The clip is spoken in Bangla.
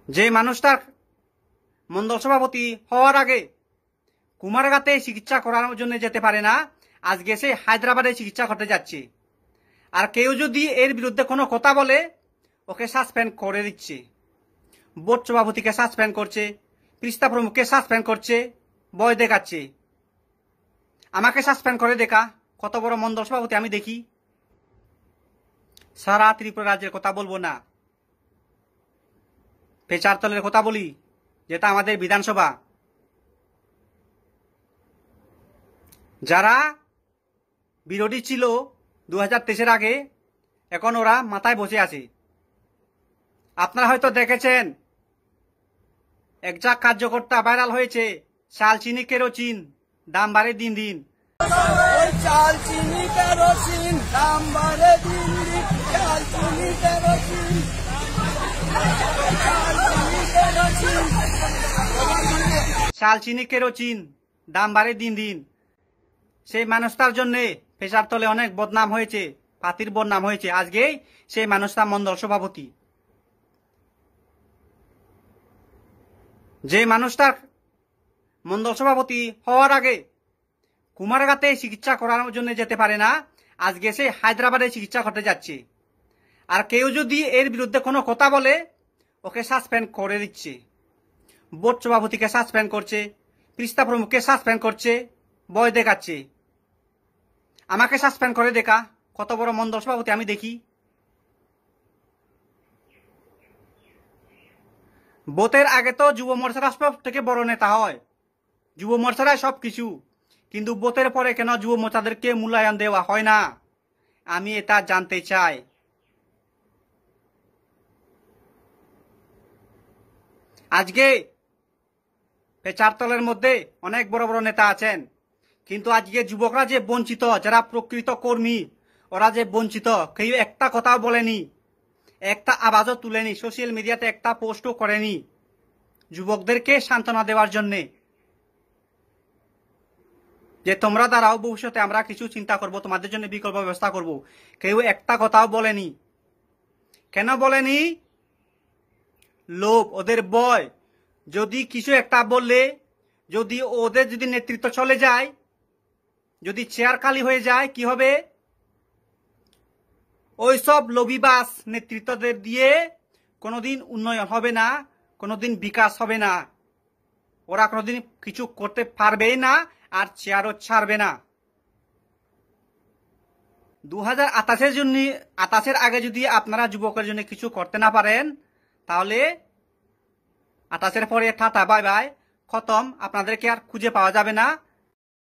যে মানুষটার মন্ডল সভাপতি হওয়ার আগে কুমারঘাটে চিকিৎসা করানোর জন্য যেতে পারে না, আজকে সে হায়দ্রাবাদে চিকিৎসা করতে যাচ্ছে। আর কেউ যদি এর বিরুদ্ধে কোনো কথা বলে ওকে সাসপেন্ড করে দিচ্ছে। বোর্ড সভাপতিকে সাসপেন্ড করছে, পৃষ্ঠা প্রমুখকে সাসপেন্ড করছে, ভয় দেখাচ্ছে। আমাকে সাসপেন্ড করে দেখা কত বড় মন্ডল সভাপতি আমি দেখি। সারা ত্রিপুরা রাজ্যের কথা বলবো না, পেচারতলের কথা বলি, যেটা আমাদের বিধানসভা। যারা বিরোধী ছিল 2023-এর আগে, এখন ওরা মাথায় বসে আছে। আপনারা হয়তো দেখেছেন একটা কার্যকর্তা ভাইরাল হয়েছে, চাল চিনি কেরোচিন দাম বাড়ে দিন দিন। চাল চিনি কেরোসিন দাম বাড়ে দিন দিন, চাল চিনি কেরোসিন, চাল চিনি কেরোচিন দাম বাড়ে দিন দিন। সেই মানুষটার জন্য পেশার তলে অনেক বদনাম হয়েছে, পাতির বদনাম হয়েছে। আজকে সেই মানুষটা মন্ডল সভাপতি। যে মানুষটার মন্ডল সভাপতি হওয়ার আগে কুমারঘাটে চিকিৎসা করানোর জন্য যেতে পারে না, আজকে সে হায়দ্রাবাদে চিকিৎসা করতে যাচ্ছে। আর কেউ যদি এর বিরুদ্ধে কোনো কথা বলে ওকে সাসপেন্ড করে দিচ্ছে। বোর্ড সভাপতিকে সাসপেন্ড করছে, পৃষ্ঠা প্রমুখকে সাসপেন্ড করছে, ভয় দেখাচ্ছে। আমাকে সাসপেন্ড করে দেখা কত বড় মন্ডল সভাপতি আমি দেখি। ভোটের আগে তো যুব মোর্চারা সব থেকে বড় নেতা হয়, যুব মোর্চারাই সব কিছু। কিন্তু ভোটের পরে কেন যুব মোর্চাদেরকে মূল্যায়ন দেওয়া হয় না, আমি এটা জানতে চাই। আজকে পেচারতলের মধ্যে অনেক বড় বড় নেতা আছেন, কিন্তু আজকে যুবকরা যে বঞ্চিত, যারা প্রকৃত কর্মী ওরা যে বঞ্চিত, কেউ একটা কথাও বলেনি, একটা আওয়াজও তুলেনি, সোশ্যাল মিডিয়াতে একটা পোস্টও করেনি যুবকদেরকে সান্ত্বনা দেওয়ার জন্যে, যে তোমরা দাঁড়াও, ভবিষ্যতে আমরা কিছু চিন্তা করব, তোমাদের জন্য বিকল্প ব্যবস্থা করব। কেউ একটা কথাও বলেনি। কেন বলেনি? লোভ, ওদের ভয়। যদি কিছু একটা বললে, যদি ওদের যদি নেতৃত্ব চলে যায়, যদি চেয়ার খালি হয়ে যায়, কি হবে? ওই সব লোভীবাস নেতৃত্বদের দিয়ে কোনোদিন উন্নয়ন হবে না, কোনোদিন বিকাশ হবে না। ওরা কোনোদিন কিছু করতে পারবেই না, আর চেয়ারও ছাড়বে না। 2028-এর আগে যদি আপনারা যুবকের জন্য কিছু করতে না পারেন, তাহলে 28-এর পরে টাটা বাই বাই, খতম। আপনাদেরকে আর খুঁজে পাওয়া যাবে না।